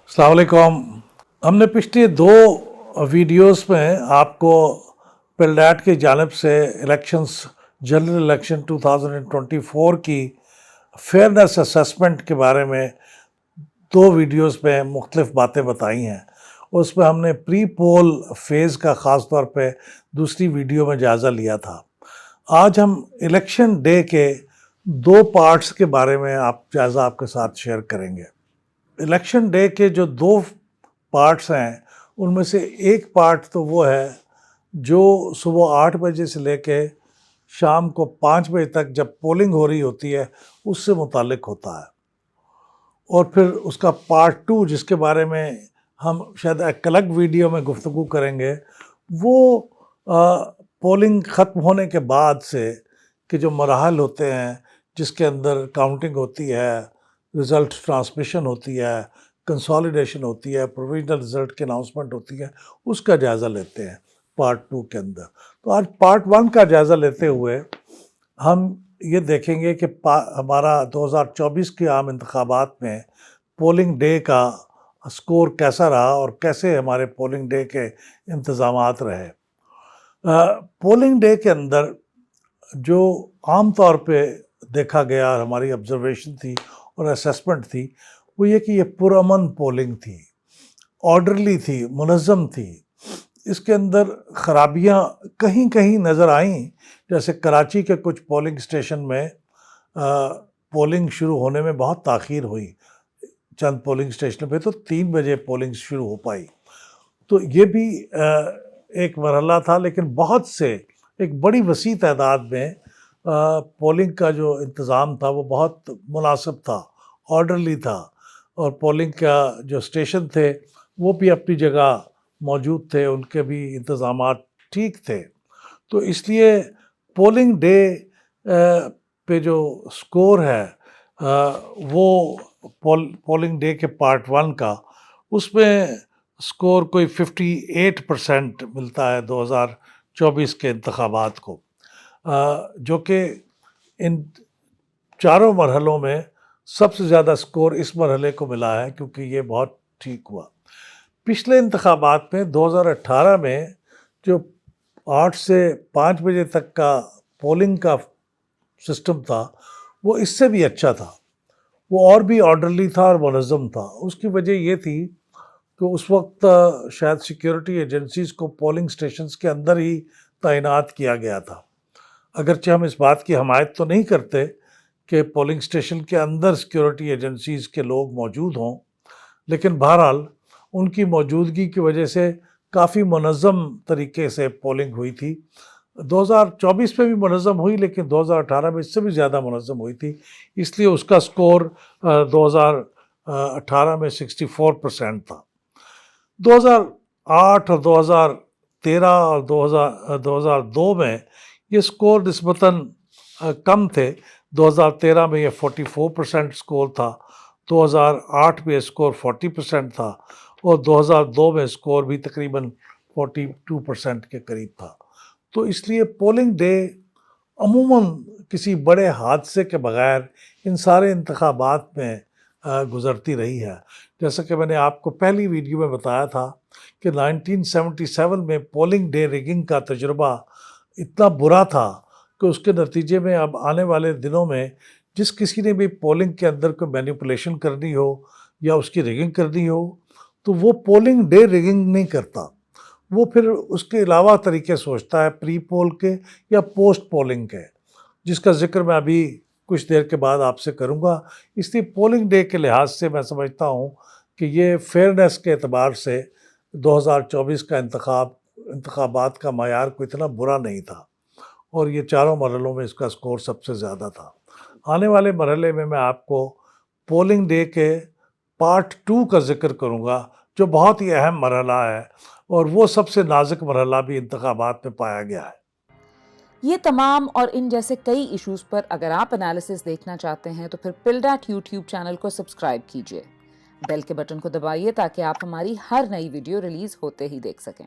अस्सलाम वालेकुम। हमने पिछले दो वीडियोस में आपको पिलडैट की जानिब से जनरल इलेक्शन 2024 की फेयरनेस असेसमेंट के बारे में दो वीडियोस में मुख्तलिफ बातें बताई हैं। उसमें हमने प्री पोल फेज़ का ख़ास तौर पे दूसरी वीडियो में जायज़ा लिया था। आज हम इलेक्शन डे के दो पार्ट्स के बारे में जायज़ा आपके साथ शेयर करेंगे। इलेक्शन डे के जो दो पार्ट्स हैं उनमें से एक पार्ट तो वो है जो सुबह 8 बजे से लेके शाम को 5 बजे तक जब पोलिंग हो रही होती है उससे मुतालिक होता है, और फिर उसका पार्ट 2 जिसके बारे में हम शायद एक अलग वीडियो में गुफ्तगू करेंगे, वो पोलिंग ख़त्म होने के बाद से कि जो मराहल होते हैं जिसके अंदर काउंटिंग होती है, रिज़ल्ट ट्रांसमिशन होती है, कंसोलिडेशन होती है, प्रोविजनल रिज़ल्ट की अनाउंसमेंट होती है, उसका जायज़ा लेते हैं पार्ट 2 के अंदर। तो आज पार्ट 1 का जायज़ा लेते हुए हम ये देखेंगे कि हमारा 2024 के आम इंतखाबात में पोलिंग डे का स्कोर कैसा रहा और कैसे हमारे पोलिंग डे के इंतज़ामात रहे। पोलिंग डे के अंदर जो आम तौर पे देखा गया, हमारी ऑब्जर्वेशन थी और असेसमेंट थी, वो ये कि ये पुरअमन पोलिंग थी, ऑर्डरली थी, मुनज़्ज़म थी। इसके अंदर ख़राबियाँ कहीं कहीं नज़र आईं, जैसे कराची के कुछ पोलिंग स्टेशन में पोलिंग शुरू होने में बहुत ताख़ीर हुई। चंद पोलिंग स्टेशन पे तो 3 बजे पोलिंग शुरू हो पाई। तो ये भी एक मरहला था, लेकिन बहुत से एक बड़ी वसी तादाद में पोलिंग का जो इंतज़ाम था वो बहुत मुनासिब था, ऑर्डरली था, और पोलिंग का जो स्टेशन थे वो भी अपनी जगह मौजूद थे, उनके भी इंतज़ामात ठीक थे। तो इसलिए पोलिंग डे पे जो स्कोर है वो पोलिंग डे के पार्ट 1 का, उसमें स्कोर कोई 58% मिलता है 2024 के इंतखाबात को, जो कि इन चारों मरहलों में सबसे ज़्यादा स्कोर इस मरहले को मिला है, क्योंकि ये बहुत ठीक हुआ। पिछले इंतखाबात में 2018 में जो 8 से 5 बजे तक का पोलिंग का सिस्टम था वो इससे भी अच्छा था, वो और भी ऑर्डरली था और मुनज़्ज़म था। उसकी वजह ये थी कि उस वक्त शायद सिक्योरिटी एजेंसीज़ को पोलिंग स्टेशंस के अंदर ही तैनात किया गया था। अगरचे हम इस बात की हमायत तो नहीं करते कि पोलिंग स्टेशन के अंदर सिक्योरिटी एजेंसीज़ के लोग मौजूद हों, लेकिन बहरहाल उनकी मौजूदगी की वजह से काफ़ी मुनज़्ज़म तरीके से पोलिंग हुई थी। 2024 में भी मुनज़्ज़म हुई, लेकिन 2018 में इससे भी ज़्यादा मुनज़्ज़म हुई थी, इसलिए उसका स्कोर 2018 में 64% था। 2008 और 2013 और 2002 में ये स्कोर निस्बतन कम थे। 2013 में ये 44% स्कोर था, 2008 में स्कोर 40% था, और 2002 में स्कोर भी तकरीबन 42% के करीब था। तो इसलिए पोलिंग डे अमूमन किसी बड़े हादसे के बगैर इन सारे इंतखाबात में गुज़रती रही है। जैसा कि मैंने आपको पहली वीडियो में बताया था कि 1977 में पोलिंग डे रिगिंग का तजुर्बा इतना बुरा था कि उसके नतीजे में अब आने वाले दिनों में जिस किसी ने भी पोलिंग के अंदर कोई मैनिपुलेशन करनी हो या उसकी रिगिंग करनी हो, तो वो पोलिंग डे रिगिंग नहीं करता, वो फिर उसके अलावा तरीके सोचता है प्री पोल के या पोस्ट पोलिंग के, जिसका जिक्र मैं अभी कुछ देर के बाद आपसे करूंगा। इसलिए पोलिंग डे के लिहाज से मैं समझता हूं कि ये फेयरनेस के एतबार से 2024 का इंतखाबात का मायार कोई इतना बुरा नहीं था, और ये चारों मरहलों में इसका स्कोर सबसे ज़्यादा था। आने वाले मरहले में मैं आपको पोलिंग डे के पार्ट 2 का जिक्र करूंगा, जो बहुत ही अहम मरहला है, और वो सबसे नाजुक मरहला भी इंतखाबात में पाया गया है। ये तमाम और इन जैसे कई इश्यूज पर अगर आप एनालिसिस देखना चाहते हैं तो फिर पिलडैट यूट्यूब चैनल को सब्सक्राइब कीजिए, बेल के बटन को दबाइए ताकि आप हमारी हर नई वीडियो रिलीज होते ही देख सकें।